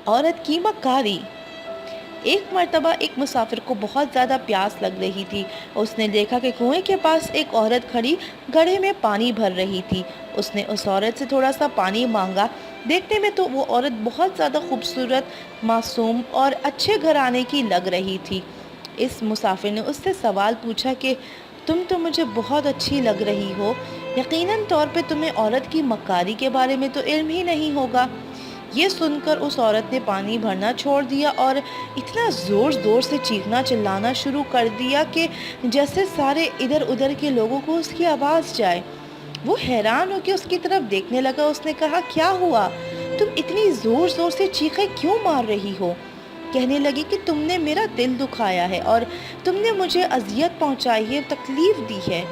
عورت کی مکاری۔ ایک مرتبہ ایک مسافر کو بہت زیادہ پیاس لگ رہی تھی۔ اس نے دیکھا کہ کنویں کے پاس ایک عورت کھڑی گڑھے میں پانی بھر رہی تھی۔ اس نے اس عورت سے تھوڑا سا پانی مانگا۔ دیکھنے میں تو وہ عورت بہت زیادہ خوبصورت، معصوم اور اچھے گھرانے کی لگ رہی تھی۔ اس مسافر نے اس سے سوال پوچھا کہ تم تو مجھے بہت اچھی لگ رہی ہو، یقیناً طور پہ تمہیں عورت کی مکاری کے بارے میں تو علم ہی نہیں ہوگا۔ یہ سن کر اس عورت نے پانی بھرنا چھوڑ دیا اور اتنا زور زور سے چیخنا چلانا شروع کر دیا کہ جیسے سارے ادھر ادھر کے لوگوں کو اس کی آواز جائے۔ وہ حیران ہو کے اس کی طرف دیکھنے لگا۔ اس نے کہا، کیا ہوا؟ تم اتنی زور زور سے چیخیں کیوں مار رہی ہو؟ کہنے لگی کہ تم نے میرا دل دکھایا ہے اور تم نے مجھے اذیت پہنچائی ہے، تکلیف دی ہے۔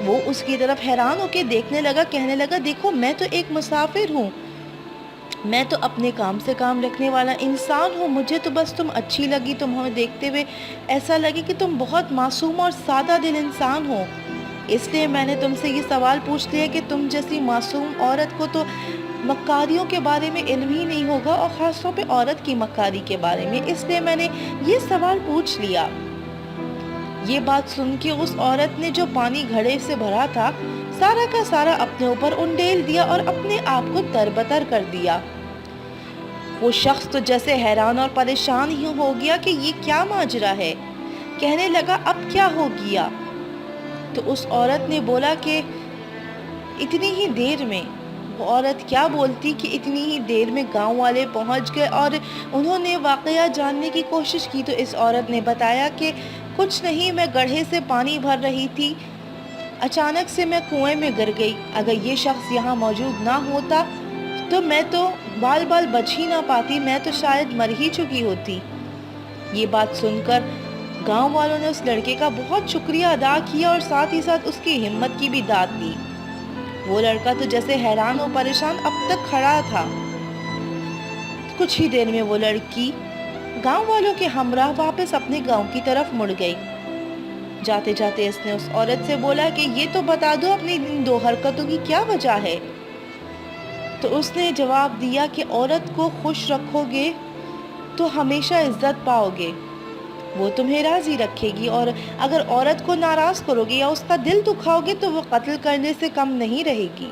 وہ اس کی طرف حیران ہو کے دیکھنے لگا، کہنے لگا، دیکھو میں تو ایک مسافر ہوں، میں تو اپنے کام سے کام رکھنے والا انسان ہوں، مجھے تو بس تم اچھی لگی، تم ہمیں دیکھتے ہوئے ایسا لگے کہ تم بہت معصوم اور سادہ دل انسان ہو، اس لیے میں نے تم سے یہ سوال پوچھ لیا کہ تم جیسی معصوم عورت کو تو مکاریوں کے بارے میں علم ہی نہیں ہوگا، اور خاص طور پہ عورت کی مکاری کے بارے میں، اس لیے میں نے یہ سوال پوچھ لیا۔ یہ بات سن کے اس عورت نے جو پانی گھڑے سے بھرا تھا سارا کا سارا اپنے اوپر انڈیل دیا اور اپنے آپ کو تربتر کر دیا۔ وہ شخص تو جیسے حیران اور پریشان ہی ہو گیا کہ یہ کیا ماجرا ہے۔ کہنے لگا، اب کیا ہو گیا؟ تو اس عورت نے بولا کہ اتنی ہی دیر میں، وہ عورت کیا بولتی کہ اتنی ہی دیر میں گاؤں والے پہنچ گئے اور انہوں نے واقعہ جاننے کی کوشش کی تو اس عورت نے بتایا کہ کچھ نہیں، میں گڑھے سے پانی بھر رہی تھی، اچانک سے میں کنویں میں گر گئی، اگر یہ شخص یہاں موجود نہ ہوتا تو میں تو بال بال بچ ہی نہ پاتی، میں تو شاید مر ہی چکی ہوتی۔ یہ بات سن کر گاؤں والوں نے اس لڑکے کا بہت شکریہ ادا کیا اور ساتھ ہی ساتھ اس کی ہمت کی بھی داد دی۔ وہ لڑکا تو جیسے حیران و پریشان اب تک کھڑا تھا۔ کچھ ہی دیر میں وہ لڑکی گاؤں والوں کے ہمراہ واپس اپنے گاؤں کی طرف مڑ گئی۔ جاتے جاتے اس نے اس عورت سے بولا کہ یہ تو بتا دو اپنی ان دو حرکتوں کی کیا وجہ ہے؟ تو اس نے جواب دیا کہ عورت کو خوش رکھو گے تو ہمیشہ عزت پاؤ گے، وہ تمہیں راضی رکھے گی، اور اگر عورت کو ناراض کرو گے یا اس کا دل دکھاؤ گے تو وہ قتل کرنے سے کم نہیں رہے گی۔